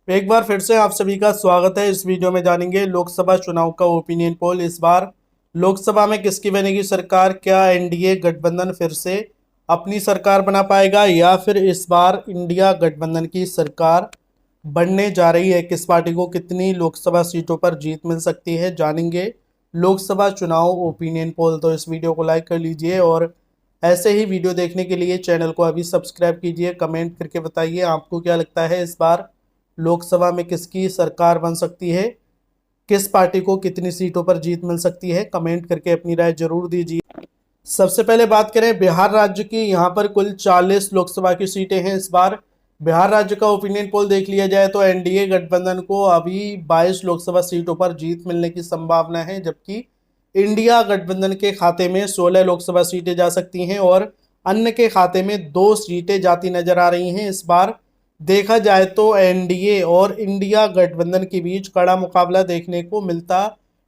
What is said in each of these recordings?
एक बार फिर से आप सभी का स्वागत है। इस वीडियो में जानेंगे लोकसभा चुनाव का ओपिनियन पोल। इस बार लोकसभा में किसकी बनेगी सरकार? क्या एनडीए गठबंधन फिर से अपनी सरकार बना पाएगा या फिर इस बार इंडिया गठबंधन की सरकार बनने जा रही है? किस पार्टी को कितनी लोकसभा सीटों पर जीत मिल सकती है, जानेंगे लोकसभा चुनाव ओपिनियन पोल। तो इस वीडियो को लाइक कर लीजिए और ऐसे ही वीडियो देखने के लिए चैनल को अभी सब्सक्राइब कीजिए। कमेंट करके बताइए आपको क्या लगता है इस बार लोकसभा में किसकी सरकार बन सकती है, किस पार्टी को कितनी सीटों पर जीत मिल सकती है। कमेंट करके अपनी राय जरूर दीजिए। सबसे पहले बात करें बिहार राज्य की। यहाँ पर कुल 40 लोकसभा की सीटें हैं इस बार। बिहार राज्य का ओपिनियन पोल देख लिया जाए तो एनडीए गठबंधन को अभी 22 लोकसभा सीटों पर जीत मिलने की संभावना है, जबकि इंडिया गठबंधन के खाते में 16 लोकसभा सीटें जा सकती हैं और अन्य के खाते में 2 सीटें जाती नजर आ रही हैं। इस बार देखा जाए तो एनडीए और इंडिया गठबंधन के बीच कड़ा मुकाबला देखने को मिलता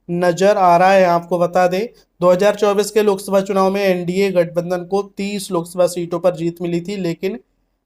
नजर आ रहा है। आपको बता दें 2024 के लोकसभा चुनाव में एनडीए गठबंधन को 30 लोकसभा सीटों पर जीत मिली थी, लेकिन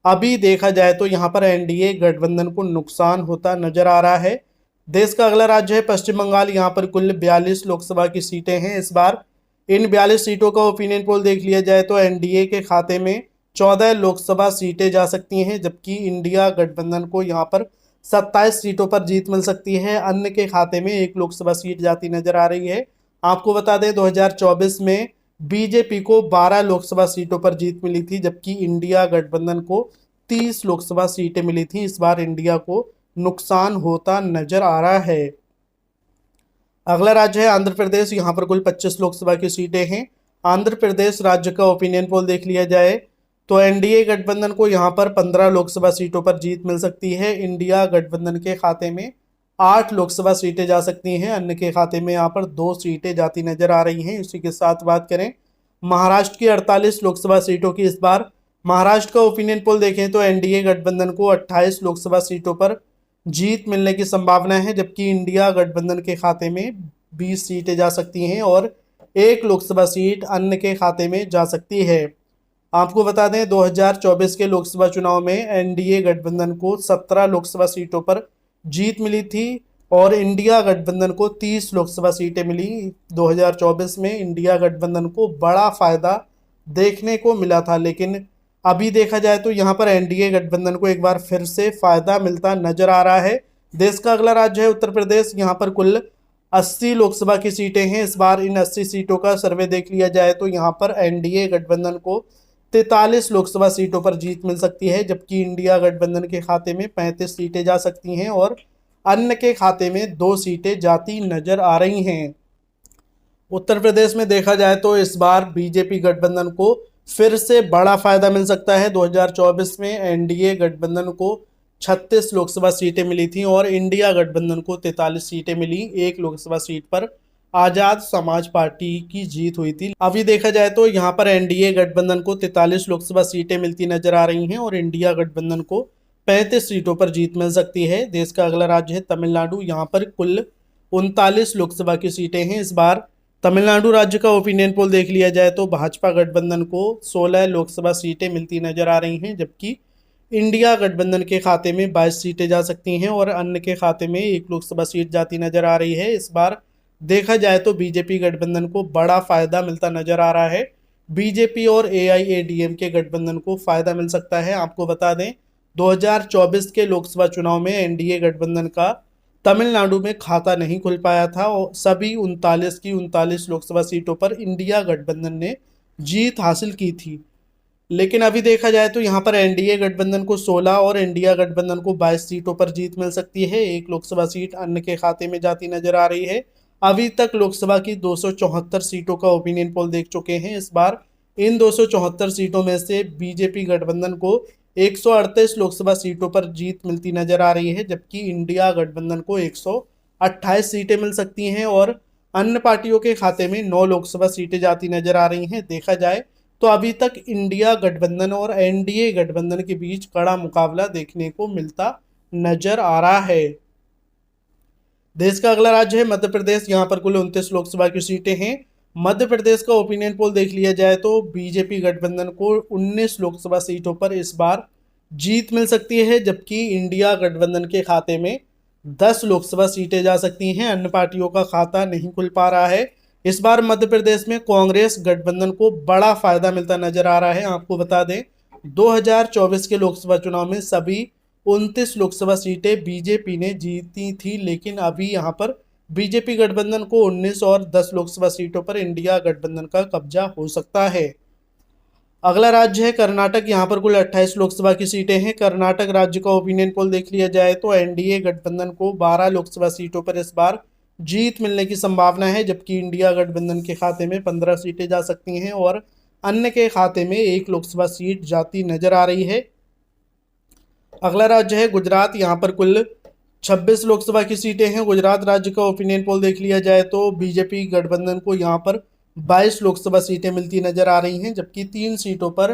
अभी देखा जाए तो यहाँ पर एनडीए गठबंधन को नुकसान होता नजर आ रहा है। देश का अगला राज्य है पश्चिम बंगाल। यहाँ पर कुल 42 लोकसभा की सीटें हैं इस बार। इन 42 सीटों का ओपिनियन पोल देख लिया जाए तो एनडीए के खाते में 14 लोकसभा सीटें जा सकती हैं, जबकि इंडिया गठबंधन को यहाँ पर 27 सीटों पर जीत मिल सकती है। अन्य के खाते में 1 लोकसभा सीट जाती नजर आ रही है। आपको बता दें 2024 में बीजेपी को 12 लोकसभा सीटों पर जीत मिली थी, जबकि इंडिया गठबंधन को 30 लोकसभा सीटें मिली थी। इस बार इंडिया को नुकसान होता नजर आ रहा है। अगला राज्य है आंध्र प्रदेश। यहाँ पर कुल 25 लोकसभा की सीटें हैं। आंध्र प्रदेश राज्य का ओपिनियन पोल देख लिया जाए तो एनडीए गठबंधन को यहाँ पर 15 लोकसभा सीटों पर जीत मिल सकती है। इंडिया गठबंधन के खाते में 8 लोकसभा सीटें जा सकती हैं, अन्य के खाते में यहाँ पर 2 सीटें जाती नजर आ रही हैं। इसी के साथ बात करें महाराष्ट्र की 48 लोकसभा सीटों की। इस बार महाराष्ट्र का ओपिनियन पोल देखें तो एनडीए गठबंधन को 28 लोकसभा सीटों पर जीत मिलने की संभावना है, जबकि इंडिया गठबंधन के खाते में 20 सीटें जा सकती हैं और 1 लोकसभा सीट अन्य के खाते में जा सकती है। आपको बता दें 2024 के लोकसभा चुनाव में एनडीए गठबंधन को 17 लोकसभा सीटों पर जीत मिली थी और इंडिया गठबंधन को 30 लोकसभा सीटें मिली। 2024 में इंडिया गठबंधन को बड़ा फायदा देखने को मिला था, लेकिन अभी देखा जाए तो यहाँ पर एनडीए गठबंधन को एक बार फिर से फायदा मिलता नजर आ रहा है। देश का अगला राज्य है उत्तर प्रदेश। यहाँ पर कुल 80 लोकसभा की सीटें हैं इस बार। इन 80 सीटों का सर्वे देख लिया जाए तो यहाँ पर एनडीए गठबंधन को 43 लोकसभा सीटों पर जीत मिल सकती है, जबकि इंडिया गठबंधन के खाते में 35 सीटें जा सकती हैं और अन्य के खाते में 2 सीटें जाती नजर आ रही हैं। उत्तर प्रदेश में देखा जाए तो इस बार बीजेपी गठबंधन को फिर से बड़ा फायदा मिल सकता है। 2024 में एनडीए गठबंधन को 36 लोकसभा सीटें मिली थी और इंडिया गठबंधन को 43 सीटें मिली। 1 लोकसभा सीट पर आजाद समाज पार्टी की जीत हुई थी। अभी देखा जाए तो यहाँ पर एनडीए गठबंधन को 43 लोकसभा सीटें मिलती नजर आ रही हैं और इंडिया गठबंधन को 35 सीटों पर जीत मिल सकती है। देश का अगला राज्य है तमिलनाडु। यहाँ पर कुल 39 लोकसभा की सीटें हैं इस बार। तमिलनाडु राज्य का ओपिनियन पोल देख लिया जाए तो भाजपा गठबंधन को 16 लोकसभा सीटें मिलती नजर आ रही हैं, जबकि इंडिया गठबंधन के खाते में 22 सीटें जा सकती हैं और अन्य के खाते में 1 लोकसभा सीट जाती नजर आ रही है। इस बार देखा जाए तो बीजेपी गठबंधन को बड़ा फायदा मिलता नजर आ रहा है। बीजेपी और एआईएडीएम के गठबंधन को फायदा मिल सकता है। आपको बता दें 2024 के लोकसभा चुनाव में एनडीए गठबंधन का तमिलनाडु में खाता नहीं खुल पाया था और सभी 39 की 39 लोकसभा सीटों पर इंडिया गठबंधन ने जीत हासिल की थी। लेकिन अभी देखा जाए तो यहाँ पर एनडीए गठबंधन को 16 और इंडिया गठबंधन को 22 सीटों पर जीत मिल सकती है। 1 लोकसभा सीट अन्य के खाते में जाती नजर आ रही है। अभी तक लोकसभा की 274 सीटों का ओपिनियन पोल देख चुके हैं इस बार। इन 274 सीटों में से बीजेपी गठबंधन को 138 लोकसभा सीटों पर जीत मिलती नजर आ रही है, जबकि इंडिया गठबंधन को 128 सीटें मिल सकती हैं और अन्य पार्टियों के खाते में 9 लोकसभा सीटें जाती नजर आ रही हैं। देखा जाए तो अभी तक इंडिया गठबंधन और एनडीए गठबंधन के बीच कड़ा मुकाबला देखने को मिलता नजर आ रहा है। देश का अगला राज्य है मध्य प्रदेश। यहाँ पर कुल 29 लोकसभा की सीटें हैं। मध्य प्रदेश का ओपिनियन पोल देख लिया जाए तो बीजेपी गठबंधन को 19 लोकसभा सीटों पर इस बार जीत मिल सकती है, जबकि इंडिया गठबंधन के खाते में 10 लोकसभा सीटें जा सकती हैं। अन्य पार्टियों का खाता नहीं खुल पा रहा है। इस बार मध्य प्रदेश में कांग्रेस गठबंधन को बड़ा फायदा मिलता नजर आ रहा है। आपको बता दें 2024 के लोकसभा चुनाव में सभी 29 लोकसभा सीटें बीजेपी ने जीती थी, लेकिन अभी यहां पर बीजेपी गठबंधन को 19 और 10 लोकसभा सीटों पर इंडिया गठबंधन का कब्जा हो सकता है। अगला राज्य है कर्नाटक। यहाँ पर कुल 28 लोकसभा की सीटें हैं। कर्नाटक राज्य का ओपिनियन पोल देख लिया जाए तो एनडीए गठबंधन को 12 लोकसभा सीटों पर इस बार जीत मिलने की संभावना है, जबकि इंडिया गठबंधन के खाते में 15 सीटें जा सकती हैं और अन्य के खाते में 1 लोकसभा सीट जाती नजर आ रही है। अगला राज्य है गुजरात। यहाँ पर कुल 26 लोकसभा की सीटें हैं। गुजरात राज्य का ओपिनियन पोल देख लिया जाए तो बीजेपी गठबंधन को यहाँ पर 22 लोकसभा सीटें मिलती नजर आ रही हैं, जबकि 3 सीटों पर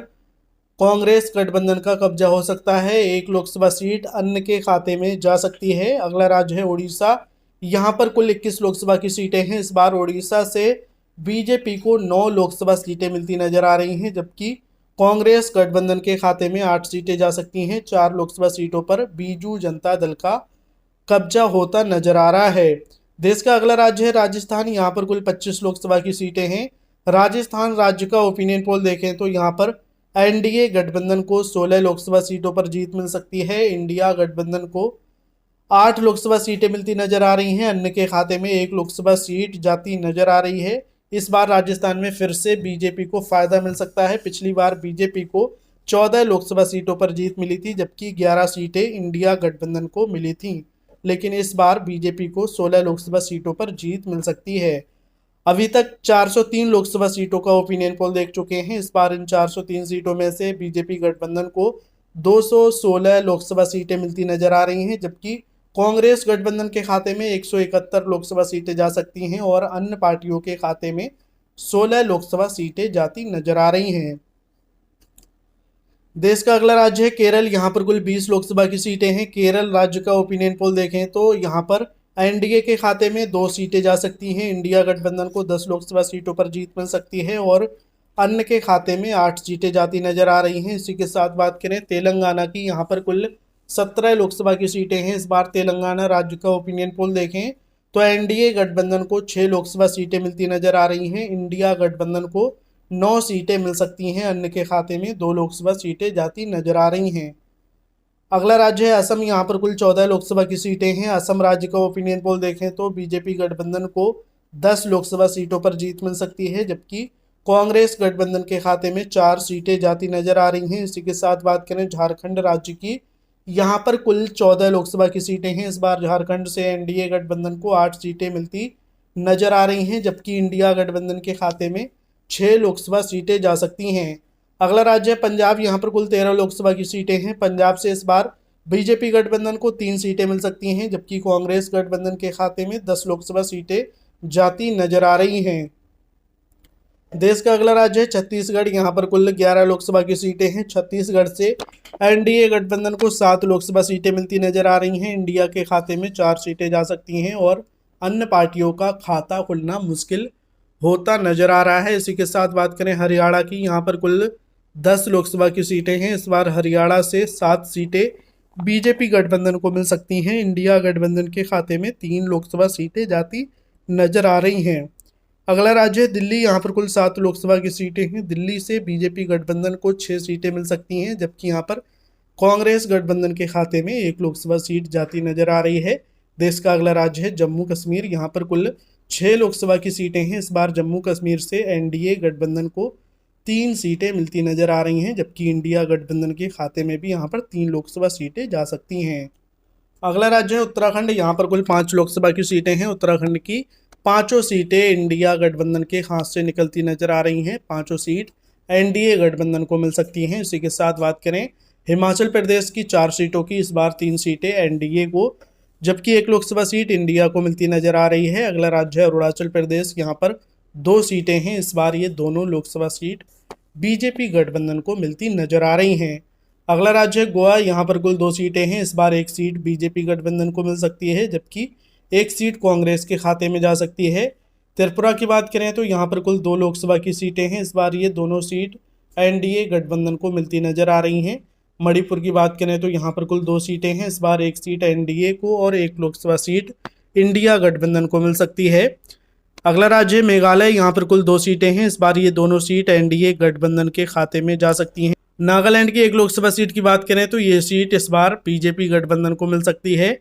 कांग्रेस गठबंधन का कब्जा हो सकता है। 1 लोकसभा सीट अन्य के खाते में जा सकती है। अगला राज्य है उड़ीसा। यहाँ पर कुल 21 लोकसभा की सीटें हैं। इस बार उड़ीसा से बीजेपी को 9 लोकसभा सीटें मिलती नजर आ रही हैं, जबकि कांग्रेस गठबंधन के खाते में 8 सीटें जा सकती हैं। 4 लोकसभा सीटों पर बीजू जनता दल का कब्जा होता नजर आ रहा है। देश का अगला राज्य है राजस्थान। यहाँ पर कुल 25 लोकसभा की सीटें हैं। राजस्थान राज्य का ओपिनियन पोल देखें तो यहाँ पर एनडीए गठबंधन को 16 लोकसभा सीटों पर जीत मिल सकती है। इंडिया गठबंधन को 8 लोकसभा सीटें मिलती नजर आ रही हैं। अन्य के खाते में 1 लोकसभा सीट जाती नजर आ रही है। इस बार राजस्थान में फिर से बीजेपी को फायदा मिल सकता है। पिछली बार बीजेपी को 14 लोकसभा सीटों पर जीत मिली थी, जबकि 11 सीटें इंडिया गठबंधन को मिली थी, लेकिन इस बार बीजेपी को 16 लोकसभा सीटों पर जीत मिल सकती है। अभी तक 403 लोकसभा सीटों का ओपिनियन पोल देख चुके हैं। इस बार इन 403 सीटों में से बीजेपी गठबंधन को 216 लोकसभा सीटें मिलती नजर आ रही हैं, जबकि कांग्रेस गठबंधन के खाते में 171 लोकसभा सीटें जा सकती हैं और अन्य पार्टियों के खाते में 16 लोकसभा सीटें जाती नजर आ रही हैं। देश का अगला राज्य है केरल। यहाँ पर कुल 20 लोकसभा की सीटें हैं। केरल राज्य का ओपिनियन पोल देखें तो यहाँ पर एनडीए के खाते में 2 सीटें जा सकती हैं। इंडिया गठबंधन को 10 लोकसभा सीटों पर जीत मिल सकती है और अन्य के खाते में 8 सीटें जाती नजर आ रही हैं। इसी के साथ बात करें तेलंगाना की। यहाँ पर कुल 17 लोकसभा की सीटें हैं। इस बार तेलंगाना राज्य का ओपिनियन पोल देखें तो एनडीए गठबंधन को 6 लोकसभा सीटें मिलती नजर आ रही हैं। इंडिया गठबंधन को 9 सीटें मिल सकती हैं। अन्य के खाते में 2 लोकसभा सीटें जाती नजर आ रही हैं। अगला राज्य है असम। यहाँ पर कुल 14 लोकसभा की सीटें हैं। असम राज्य का ओपिनियन पोल देखें तो बीजेपी गठबंधन को 10 लोकसभा सीटों पर जीत मिल सकती है, जबकि कांग्रेस गठबंधन के खाते में 4 सीटें जाती नजर आ रही हैं। इसी के साथ बात करें झारखंड राज्य की। यहाँ पर कुल 14 लोकसभा की सीटें हैं। इस बार झारखंड से एनडीए गठबंधन को 8 सीटें मिलती नजर आ रही हैं, जबकि इंडिया गठबंधन के खाते में 6 लोकसभा सीटें जा सकती हैं। अगला राज्य है पंजाब। यहाँ पर कुल 13 लोकसभा की सीटें हैं। पंजाब से इस बार बीजेपी गठबंधन को 3 सीटें मिल सकती हैं, जबकि कांग्रेस गठबंधन के खाते में 10 लोकसभा सीटें जाती नजर आ रही हैं। देश का अगला राज्य है छत्तीसगढ़। यहाँ पर कुल 11 लोकसभा की सीटें हैं। छत्तीसगढ़ से एनडीए गठबंधन को 7 लोकसभा सीटें मिलती नजर आ रही हैं। इंडिया के खाते में 4 सीटें जा सकती हैं और अन्य पार्टियों का खाता खुलना मुश्किल होता नजर आ रहा है। इसी के साथ बात करें हरियाणा की। यहाँ पर कुल 10 लोकसभा की सीटें हैं। इस बार हरियाणा से 7 सीटें बीजेपी गठबंधन को मिल सकती हैं। इंडिया गठबंधन के खाते में 3 लोकसभा सीटें जाती नजर आ रही हैं। अगला राज्य है दिल्ली। यहाँ पर कुल 7 लोकसभा की सीटें हैं। दिल्ली से बीजेपी गठबंधन को 6 सीटें मिल सकती हैं, जबकि यहाँ पर कांग्रेस गठबंधन के खाते में 1 लोकसभा सीट जाती नजर आ रही है। देश का अगला राज्य है जम्मू कश्मीर। यहाँ पर कुल 6 लोकसभा की सीटें हैं। इस बार जम्मू कश्मीर से एनडीए गठबंधन को 3 सीटें मिलती नजर आ रही हैं, जबकि इंडिया गठबंधन के खाते में भी यहाँ पर 3 लोकसभा सीटें जा सकती हैं। अगला राज्य है उत्तराखंड। यहाँ पर कुल 5 लोकसभा की सीटें हैं। उत्तराखंड की 5 सीटें इंडिया गठबंधन के हाथ से निकलती नजर आ रही हैं। 5 सीट एनडीए गठबंधन को मिल सकती हैं। इसी के साथ बात करें हिमाचल प्रदेश की 4 सीटों की। इस बार 3 सीटें एनडीए को, जबकि 1 लोकसभा सीट इंडिया को मिलती नजर आ रही है। अगला राज्य है अरुणाचल प्रदेश। यहाँ पर 2 सीटें हैं। इस बार ये दोनों लोकसभा सीट बीजेपी गठबंधन को मिलती नजर आ रही हैं। अगला राज्य है गोवा। यहाँ पर कुल 2 सीटें हैं। इस बार 1 सीट बीजेपी गठबंधन को मिल सकती है, जबकि 1 सीट कांग्रेस के खाते में जा सकती है। त्रिपुरा की बात करें तो यहाँ पर कुल 2 लोकसभा की सीटें हैं। इस बार ये दोनों सीट एनडीए गठबंधन को मिलती नजर आ रही हैं। मणिपुर की बात करें तो यहाँ पर कुल 2 सीटें हैं। इस बार 1 सीट एनडीए को और 1 लोकसभा सीट इंडिया गठबंधन को मिल सकती है। अगला राज्य है मेघालय। यहाँ पर कुल 2 सीटें हैं। इस बार ये दोनों सीट एनडीए गठबंधन के खाते में जा सकती हैं। नागालैंड की 1 लोकसभा सीट की बात करें तो ये सीट इस बार बीजेपी गठबंधन को मिल सकती है।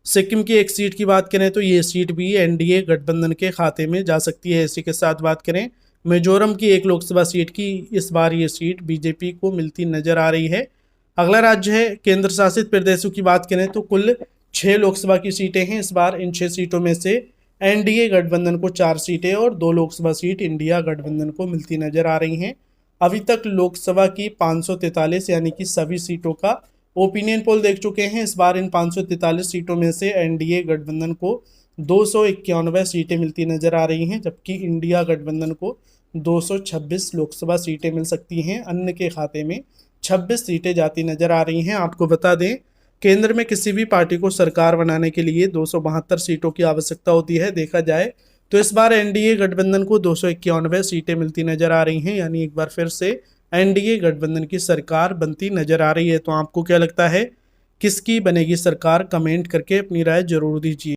सिक्किम की 1 सीट की बात करें तो ये सीट भी एनडीए गठबंधन के खाते में जा सकती है। इसी के साथ बात करें मिजोरम की 1 लोकसभा सीट की, इस बार ये सीट बीजेपी को मिलती नजर आ रही है। अगला राज्य है केंद्र शासित प्रदेशों की बात करें तो कुल 6 लोकसभा की सीटें हैं। इस बार इन 6 सीटों में से एनडीए गठबंधन को 4 सीटें और 2 लोकसभा सीट इंडिया गठबंधन को मिलती नजर आ रही हैं। अभी तक लोकसभा की 543 यानी कि सभी सीटों का ओपिनियन पोल देख चुके हैं। इस बार इन 543 सीटों में से एनडीए गठबंधन को 291 सीटें मिलती नजर आ रही हैं, जबकि इंडिया गठबंधन को 226 लोकसभा सीटें मिल सकती हैं। अन्य के खाते में 26 सीटें जाती नजर आ रही हैं। आपको बता दें केंद्र में किसी भी पार्टी को सरकार बनाने के लिए 272 सीटों की आवश्यकता होती है। देखा जाए तो इस बार एनडीए गठबंधन को 291 सीटें मिलती नजर आ रही हैं, यानी एक बार फिर से एनडीए गठबंधन की सरकार बनती नजर आ रही है। तो आपको क्या लगता है किसकी बनेगी सरकार? कमेंट करके अपनी राय जरूर दीजिए।